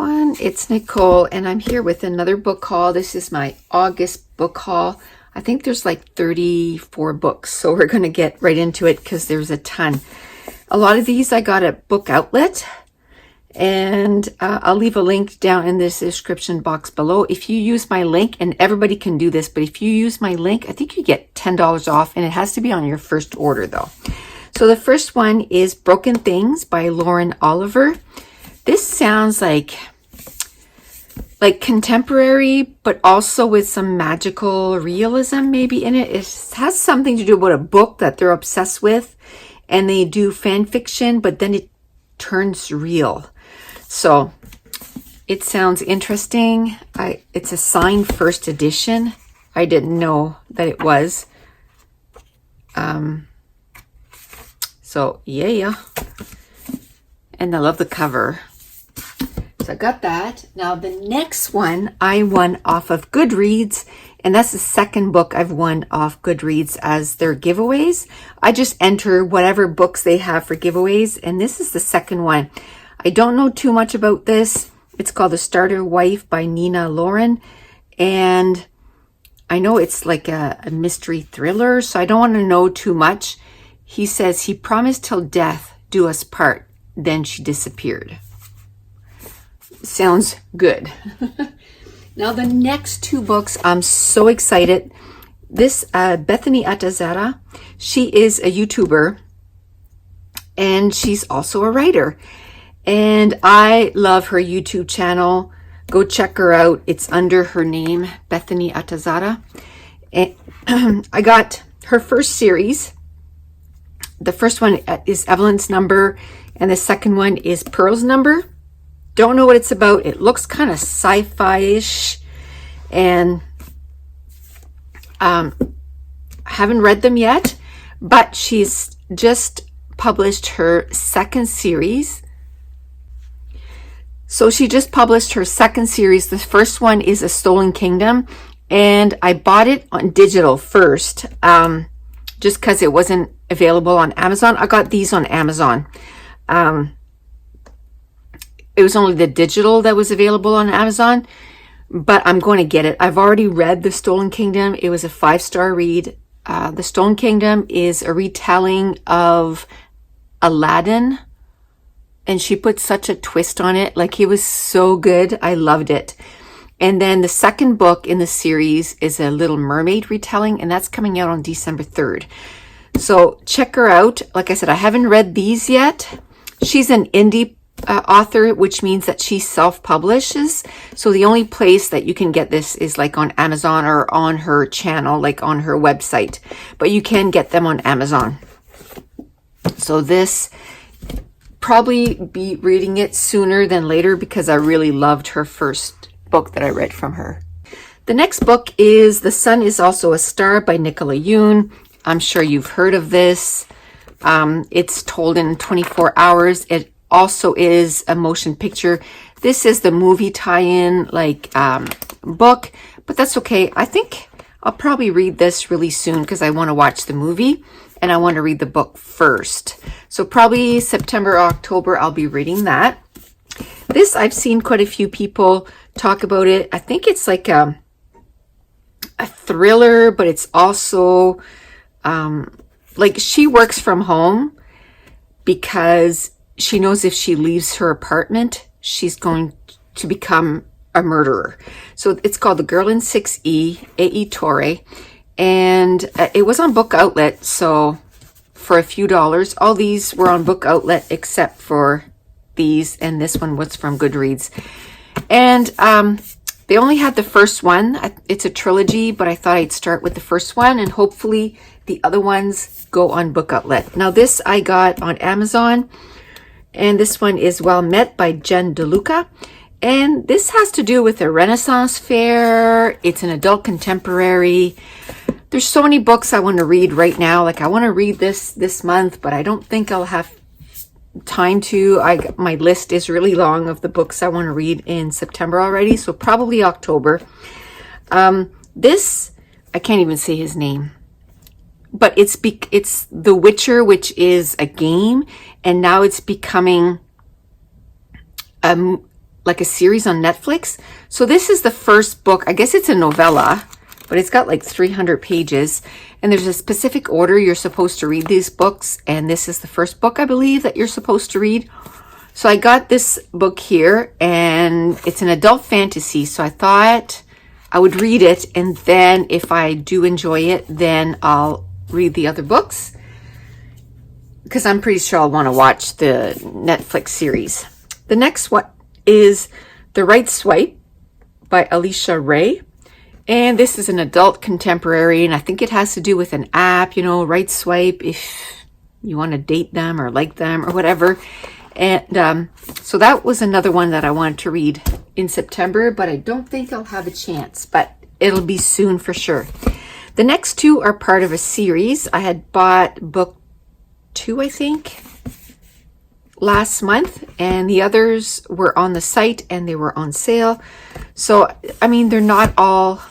everyone, it's Nicole and I'm here with another book haul. This is my August book haul. I think there's like 34 books, so we're going to get right into it because there's a ton. A lot of these I got at Book Outlet, and I'll leave a link down in this description box below. If you use my link, and everybody can do this, but if you use my link, I think you get $10 off, and it has to be on your first order though. So the first one is Broken Things by Lauren Oliver. This sounds like contemporary, but also with some magical realism maybe in it. It has something to do about a book that they're obsessed with, and they do fan fiction, but then it turns real. So it sounds interesting. It's a signed first edition. I didn't know that it was. So yeah. And I love the cover. So I got that. Now the next one I won off of Goodreads, and that's the second book I've won off Goodreads as their giveaways. I just enter whatever books they have for giveaways, and this is the second one. I don't know too much about this. It's called The Starter Wife by Nina Lauren, and I know it's like a mystery thriller, so I don't want to know too much. He says, he promised till death do us part, then she disappeared. Sounds good. Now the next two books, I'm so excited. This Bethany Atazara, she is a YouTuber and she's also a writer. And I love her YouTube channel. Go check her out. It's under her name, Bethany Atazara. And I got her first series. The first one is Evelyn's Number, and the second one is Pearl's Number. Don't know what it's about. It looks kind of sci-fi-ish, and haven't read them yet, but she's just published her second series. So she just published her second series. The first one is A Stolen Kingdom, and I bought it on digital first, just because it wasn't available on Amazon. I got these on Amazon. It was only the digital that was available on Amazon, but I'm going to get it. I've already read The Stolen Kingdom. It was a 5-star read. The Stolen Kingdom is a retelling of Aladdin, and she put such a twist on it. Like, it was so good. I loved it. And then the second book in the series is a Little Mermaid retelling, and that's coming out on December 3rd. So check her out. Like I said, I haven't read these yet. She's an indie author, which means that she self-publishes. So the only place that you can get this is like on Amazon or on her channel, like on her website. But you can get them on Amazon. So this, probably be reading it sooner than later because I really loved her first book that I read from her. The next book is The Sun is Also a Star by Nicola Yoon. I'm sure you've heard of this. It's told in 24 hours. It also is a motion picture. This is the movie tie-in book, but that's okay. I think I'll probably read this really soon because I want to watch the movie and I want to read the book first. So probably September or October, I'll be reading that. This, I've seen quite a few people talk about it. I think it's like a thriller, but it's also like she works from home because she knows if she leaves her apartment, she's going to become a murderer. So it's called The Girl in 6E, A.E. Torre. And it was on Book Outlet, so for a few dollars. All these were on Book Outlet except for these, and this one was from Goodreads. And they only had the first one. It's a trilogy, but I thought I'd start with the first one, and hopefully the other ones go on Book Outlet. Now this I got on Amazon. And this one is Well Met by Jen DeLuca. And this has to do with a Renaissance fair. It's an adult contemporary. There's so many books I want to read right now. Like, I want to read this month, but I don't think I'll have time to. My list is really long of the books I want to read in September already. So probably October. This, I can't even say his name. But it's The Witcher, which is a game, and now it's becoming like a series on Netflix. So this is the first book. I guess it's a novella, but it's got like 300 pages. And there's a specific order you're supposed to read these books. And this is the first book, I believe, that you're supposed to read. So I got this book here, and it's an adult fantasy. So I thought I would read it, and then if I do enjoy it, then I'll read the other books, because I'm pretty sure I'll want to watch the Netflix series. The next one is The Wrights White by Alicia Ray. And this is an adult contemporary, and I think it has to do with an app, you know, Right Swipe, if you want to date them or like them or whatever. And so that was another one that I wanted to read in September, but I don't think I'll have a chance, but it'll be soon for sure. The next two are part of a series. I had bought book 2, I think, last month, and the others were on the site and they were on sale. So, I mean, they're not all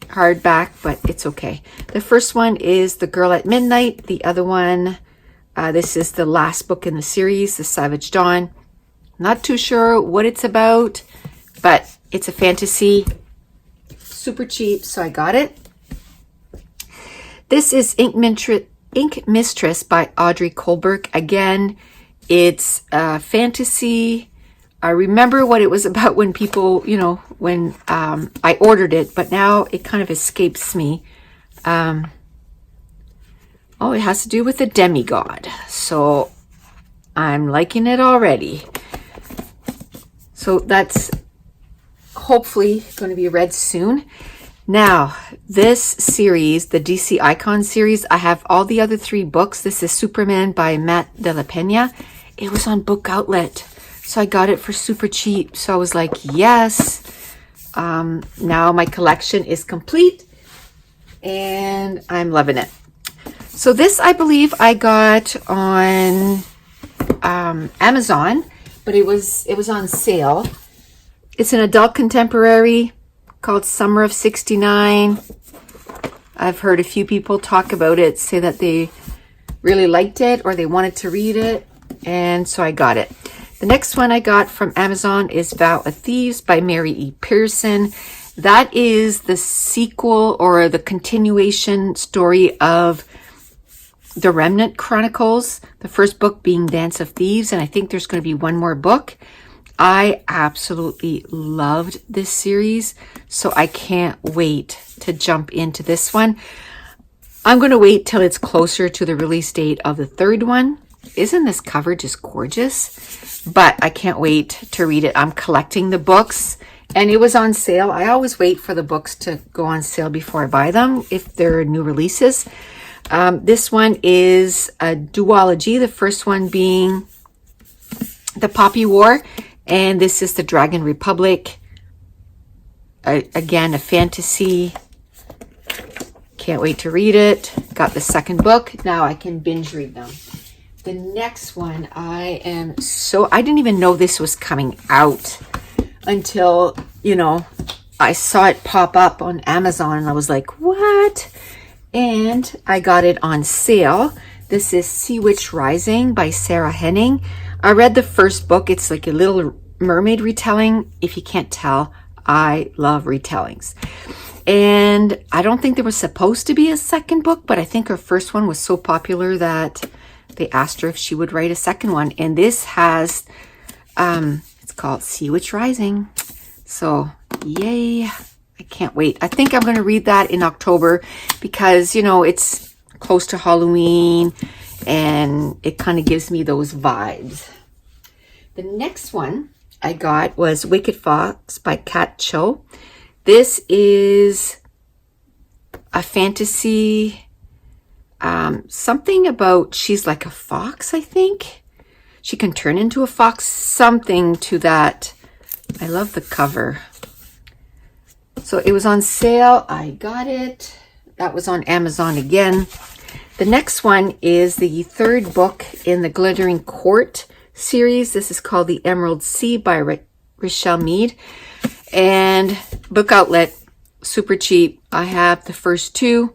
hardback, but it's okay. The first one is The Girl at Midnight. The other one, this is the last book in the series, The Savage Dawn. Not too sure what it's about, but it's a fantasy. Super cheap, so I got it. This is Ink Mistress by Audrey Kohlberg. Again, it's fantasy. I remember what it was about when people, you know, when I ordered it, but now it kind of escapes me. Oh, it has to do with a demigod. So I'm liking it already. So that's hopefully going to be read soon. Now, this series, the DC Icon series, I have all the other 3 books. This is Superman by Matt De La Pena. It was on Book Outlet, so I got it for super cheap. So I was like, yes. Now my collection is complete, and I'm loving it. So this, I believe, I got on Amazon, but it was on sale. It's an adult contemporary called Summer of '69. I've heard a few people talk about it, say that they really liked it or they wanted to read it, and so I got it. The next one I got from Amazon is Vow of Thieves by Mary E. Pearson. That is the sequel or the continuation story of the Remnant Chronicles, the first book being Dance of Thieves, and I think there's going to be one more book. I absolutely loved this series, so I can't wait to jump into this one. I'm going to wait till it's closer to the release date of the 3rd one. Isn't this cover just gorgeous? But I can't wait to read it. I'm collecting the books, and it was on sale. I always wait for the books to go on sale before I buy them if they're new releases. This one is a duology, the first one being The Poppy War, and this is the Dragon Republic. Again, a fantasy. Can't wait to read it. Got the 2nd book. Now I can binge read them. The next one, I didn't even know this was coming out until, you know, I saw it pop up on Amazon, and I was like, what? And I got it on sale. This is Sea Witch Rising by Sarah Henning. I read the first book. It's like a Little Mermaid retelling. If you can't tell, I love retellings. And I don't think there was supposed to be a 2nd book, but I think her first one was so popular that they asked her if she would write a 2nd one. And this has, it's called Sea Witch Rising. So, yay. I can't wait. I think I'm going to read that in October because, you know, it's close to Halloween and it kind of gives me those vibes. The next one I got was Wicked Fox by Kat Cho. This is a fantasy, something about she's like a fox, I think. She can turn into a fox, something to that. I love the cover. So it was on sale. I got it. That was on Amazon again. The next one is the 3rd book in the Glittering Court series. This is called The Emerald Sea by Rochelle Mead. And Book Outlet, super cheap. I have the first 2.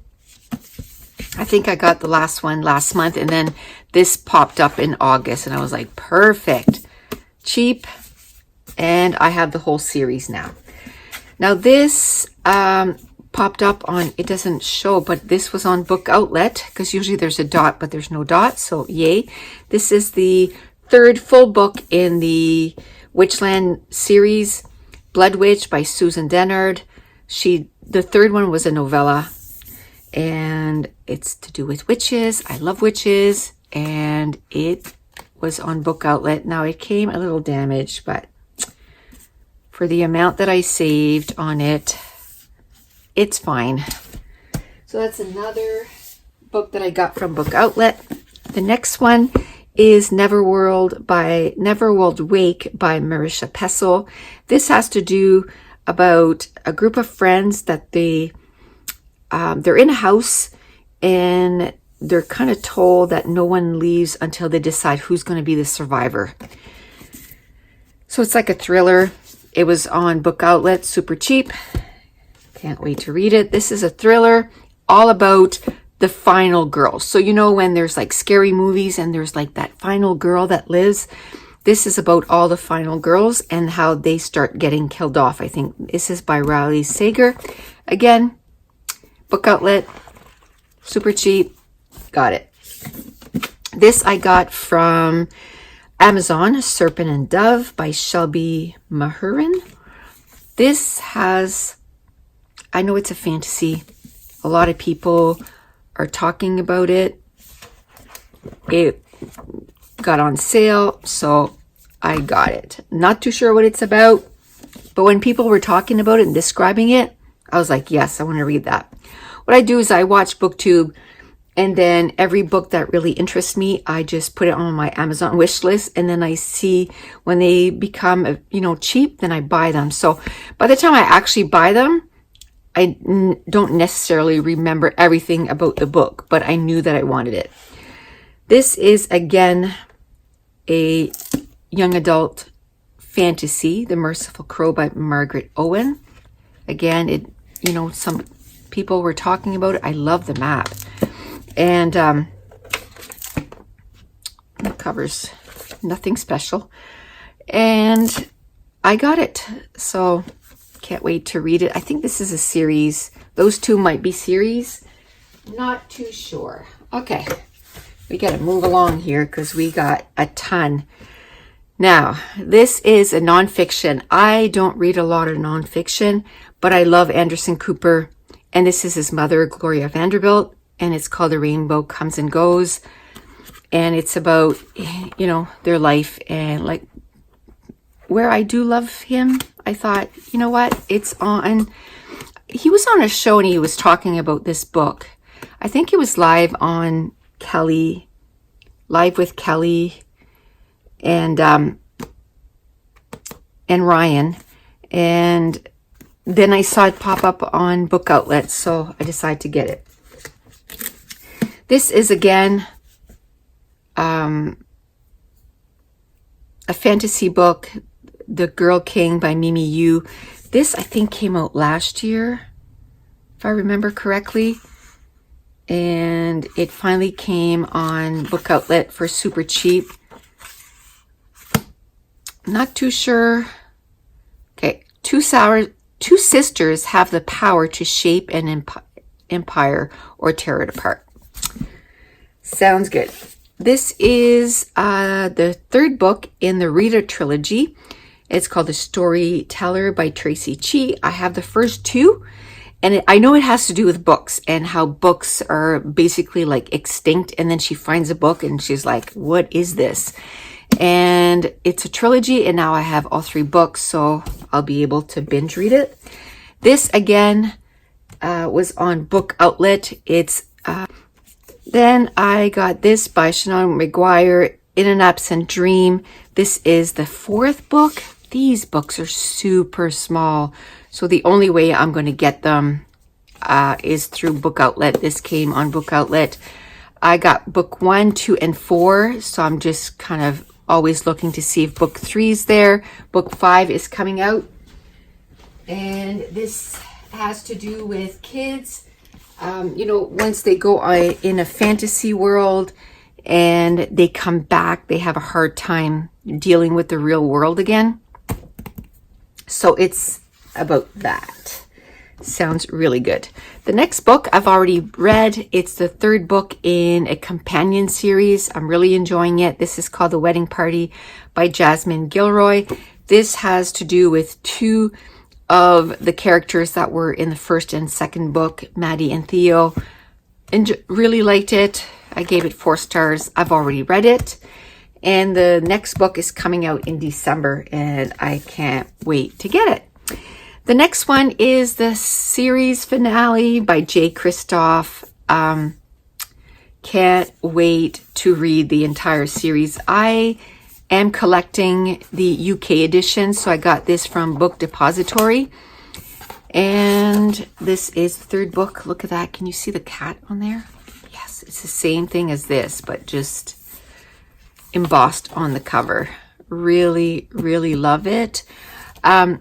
I think I got the last one last month, and then this popped up in August, and I was like, perfect. Cheap and I have the whole series now. Now this popped up on, it doesn't show, but this was on Book Outlet, because usually there's a dot, but there's no dot, so yay. This is the third full book in the Witchland series, Blood Witch by Susan Dennard. The third one was a novella, and it's to do with witches. I love witches, and it was on Book Outlet. Now it came a little damaged, but for the amount that I saved on it, it's fine. So that's another book that I got from Book Outlet. The next one is Neverworld Wake by Marisha Pessel. This has to do about a group of friends that they're in a house, and they're kind of told that no one leaves until they decide who's going to be the survivor. So it's like a thriller. It was on Book Outlet, super cheap. Can't wait to read it. This is a thriller all about the final girl. So you know when there's like scary movies and there's like that final girl that lives? This is about all the final girls and how they start getting killed off. I think this is by Riley Sager. Again, Book Outlet, super cheap. Got it. This I got from Amazon, Serpent and Dove by Shelby Mahurin. This has, I know it's a fantasy. A lot of people are talking about it. It got on sale, so I got it. Not too sure what it's about, but when people were talking about it and describing it, I was like, yes, I want to read that. What I do is I watch BookTube, and then every book that really interests me, I just put it on my Amazon wish list, and then I see when they become, cheap, then I buy them. So by the time I actually buy them, I don't necessarily remember everything about the book, but I knew that I wanted it. This is, again, a young adult fantasy, The Merciful Crow by Margaret Owen. Again, some people were talking about it. I love the map. And the cover's nothing special. And I got it. So can't wait to read it. I think this is a series. Those two might be series. Not too sure. Okay. We got to move along here because we got a ton. Now, this is a nonfiction. I don't read a lot of nonfiction, but I love Anderson Cooper. And this is his mother, Gloria Vanderbilt. And it's called The Rainbow Comes and Goes. And it's about, their life. And like, where I do love him, I thought, you know what? He was on a show and he was talking about this book. I think it was live with Kelly and Ryan. And then I saw it pop up on Book Outlet, so I decided to get it. This is, again, a fantasy book, The Girl King by Mimi Yu. This, I think, came out last year, if I remember correctly. And it finally came on Book Outlet for super cheap. Not too sure. Okay, two sisters have the power to shape an empire or tear it apart. Sounds good. This is the third book in the Rita trilogy. It's called The Storyteller by Tracy Chee. I have the first two, and I know it has to do with books and how books are basically like extinct. And then she finds a book and she's like, what is this? And it's a trilogy, and now I have all three books, so I'll be able to binge read it. This, again, was on Book Outlet. Then I got this by Shannon McGuire, In an Absent Dream. This is the fourth book. These books are super small, so the only way I'm going to get them is through Book Outlet. This came on Book Outlet. I got book 1, 2, and 4, so I'm just kind of always looking to see if book 3 is there. Book 5 is coming out, and this has to do with kids. Once they go in a fantasy world and they come back, they have a hard time dealing with the real world again. So it's about that. Sounds really good. The next book I've already read. It's the third book in a companion series. I'm really enjoying it. This is called The Wedding Party by Jasmine Gilroy. This has to do with two of the characters that were in the first and second book, Maddie and Theo. Really liked it. I gave it 4 stars. I've already read it. And the next book is coming out in December, and I can't wait to get it. The next one is the series finale by Jay Kristoff. Can't wait to read the entire series. I am collecting the UK edition, so I got this from Book Depository. And this is the third book. Look at that. Can you see the cat on there? Yes, it's the same thing as this, but just embossed on the cover. Really, really love it. I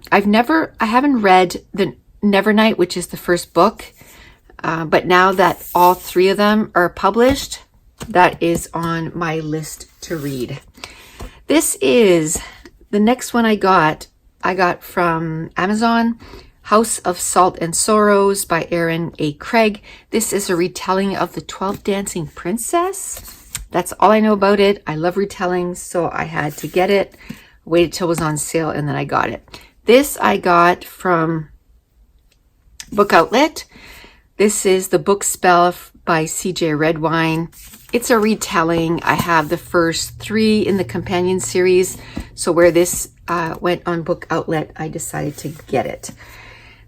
haven't read the Nevernight, which is the first book, but now that all 3 of them are published, that is on my list to read. This is the next one I got from Amazon, House of Salt and Sorrows by Aaron A. Craig. This is a retelling of The 12th Dancing Princess. That's all I know about it. I love retellings, so I had to get it. Waited till it was on sale, and then I got it. This I got from Book Outlet. This is The Book Spell by CJ Redwine. It's a retelling. I have the first 3 in the companion series, so where this went on Book Outlet, I decided to get it.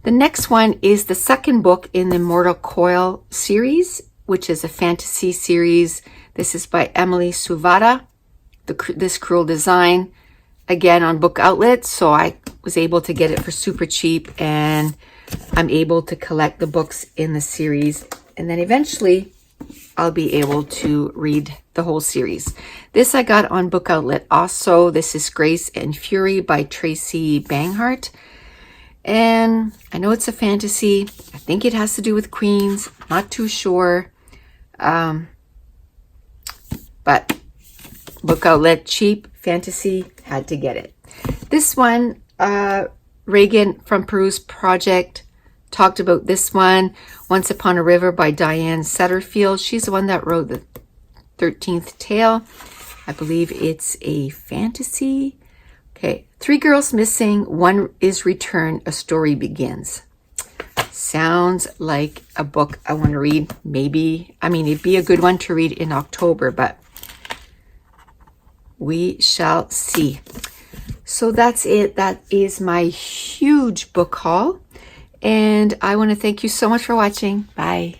The next one is the second book in the Mortal Coil series, which is a fantasy series. This is by Emily Suvada, This Cruel Design. Again on Book Outlet, so I was able to get it for super cheap, and I'm able to collect the books in the series, and then eventually I'll be able to read the whole series. This I got on Book Outlet also. This is Grace and Fury by Tracy Banghart, and I know it's a fantasy. I think it has to do with queens. Not too sure, but Book Outlet, cheap fantasy, had to get it. This one, Reagan from Peruse Project talked about this one, Once Upon a River by Diane Setterfield. She's the one that wrote the 13th Tale. I believe it's a fantasy. Okay, 3 girls missing, 1 is returned, a story begins. Sounds like a book I want to read. Maybe, it'd be a good one to read in October, but we shall see. So that's it. That is my huge book haul. And I want to thank you so much for watching. Bye.